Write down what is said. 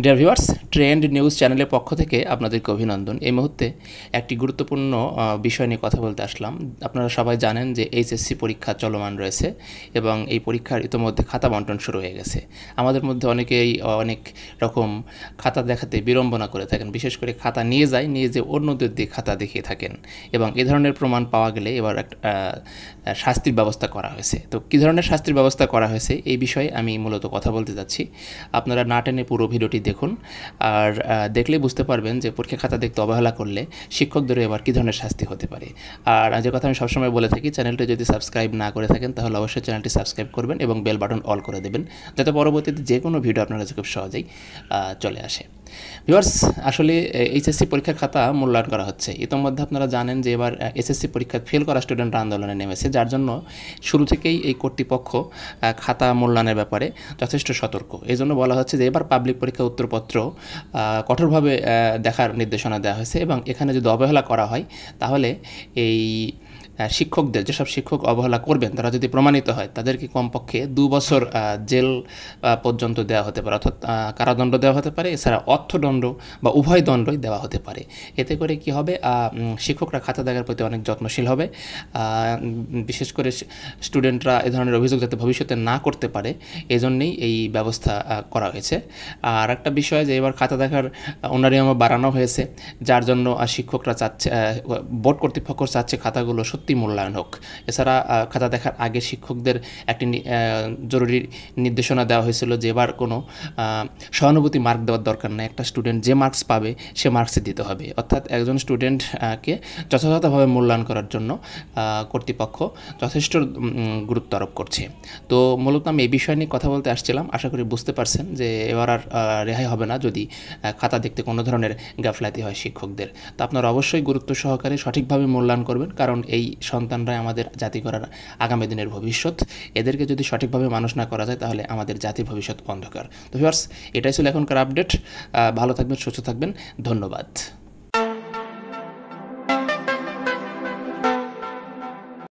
Dear viewers, trend news চ্যানেলের পক্ষ থেকে আপনাদেরকে অভিনন্দন। এই মুহূর্তে একটি গুরুত্বপূর্ণ বিষয় নিয়ে কথা বলতে আসলাম। আপনারা সবাই জানেন যে এইচএসসি পরীক্ষা চলমান রয়েছে এবং এই পরীক্ষার ইতোমধ্যে খাতা বণ্টন শুরু হয়ে গেছে। আমাদের মধ্যে অনেকেই অনেক রকম খাতা দেখাতে বিড়ম্বনা করে থাকেন, বিশেষ করে খাতা নিয়ে যে অন্যদের দিয়ে খাতা দেখিয়ে থাকেন এবং এ ধরনের প্রমাণ পাওয়া গেলে এবার একটা শাস্তির ব্যবস্থা করা হয়েছে। তো কী ধরনের শাস্তির ব্যবস্থা করা হয়েছে এই বিষয়ে আমি মূলত কথা বলতে যাচ্ছি। আপনারা না টেনে পুরো ভিডিওটি দেখুন, আর দেখলেই বুঝতে পারবেন যে পরীক্ষা খাতা দেখতে অবহেলা করলে শিক্ষকদেরও এবার কী ধরনের শাস্তি হতে পারে। আর যে কথা আমি সবসময় বলে থাকি, চ্যানেলটি যদি সাবস্ক্রাইব না করে থাকেন তাহলে অবশ্যই চ্যানেলটি সাবস্ক্রাইব করবেন এবং বেল বাটন অল করে দেবেন, যাতে পরবর্তীতে যে কোনো ভিডিও আপনার কাছে খুব সহজেই চলে আসে। ভিউয়ার্স, আসলে এইচএসসি পরীক্ষার খাতা মূল্যায়ন করা হচ্ছে। ইতিমধ্যে আপনারা জানেন যে এবার এসএসসি পরীক্ষায় ফেল করা স্টুডেন্টরা আন্দোলনে নেমেছে, যার জন্য শুরু থেকেই এই কর্তৃপক্ষ খাতা মূল্যায়নের ব্যাপারে যথেষ্ট সতর্ক। এই জন্য বলা হচ্ছে যে এবার পাবলিক পরীক্ষা উত্তরপত্র কঠোরভাবে দেখার নির্দেশনা দেওয়া হয়েছে এবং এখানে যদি অবহেলা করা হয় তাহলে এই শিক্ষকদের, যেসব শিক্ষক অবহেলা করবেন তারা যদি প্রমাণিত হয় তাদেরকে কমপক্ষে 2 বছর জেল পর্যন্ত দেওয়া হতে পারে, অর্থাৎ কারাদণ্ড দেওয়া হতে পারে, এছাড়া অর্থদণ্ড বা উভয় দণ্ডই দেওয়া হতে পারে। এতে করে কি হবে, শিক্ষকরা খাতা দেখার প্রতি অনেক যত্নশীল হবে। বিশেষ করে স্টুডেন্টরা এ ধরনের অভিযোগ যাতে ভবিষ্যতে না করতে পারে, এজন্যই এই ব্যবস্থা করা হয়েছে। আর একটা বিষয় যে এবার খাতা দেখার অনারিয়ামও বাড়ানো হয়েছে, যার জন্য শিক্ষকরা চাচ্ছে, বোর্ড কর্তৃপক্ষ চাচ্ছে খাতাগুলো সত্যি মূল্যায়ন হোক। এছাড়া খাতা দেখার আগে শিক্ষকদের একটি জরুরি নির্দেশনা দেওয়া হয়েছিল যে এবার কোনো সহানুভূতি মার্ক দেওয়ার দরকার নেই, একটা স্টুডেন্ট যে মার্কস পাবে সে মার্কসে দিতে হবে। অর্থাৎ একজন স্টুডেন্টকে যথাযথভাবে মূল্যায়ন করার জন্য কর্তৃপক্ষ যথেষ্ট গুরুত্ব আরোপ করছে। তো মূলত আমি এই বিষয় নিয়ে কথা বলতে আসছিলাম। আশা করি বুঝতে পারছেন যে এবার আর রেহাই হবে না যদি খাতা দেখতে কোনো ধরনের গাফলাতি হয় শিক্ষকদের। তো আপনারা অবশ্যই গুরুত্ব সহকারে সঠিকভাবে মূল্যায়ন করবেন, কারণ এই সন্তানরাই আমাদের জাতি গড়ার আগামী দিনের ভবিষ্যৎ। এদেরকে যদি সঠিকভাবে মানুষ না করা যায় তাহলে আমাদের জাতির ভবিষ্যৎ অন্ধকার। তো ভিউয়ার্স, এটাই ছিল এখনকার আপডেট। ভালো থাকবেন, সুস্থ থাকবেন, ধন্যবাদ।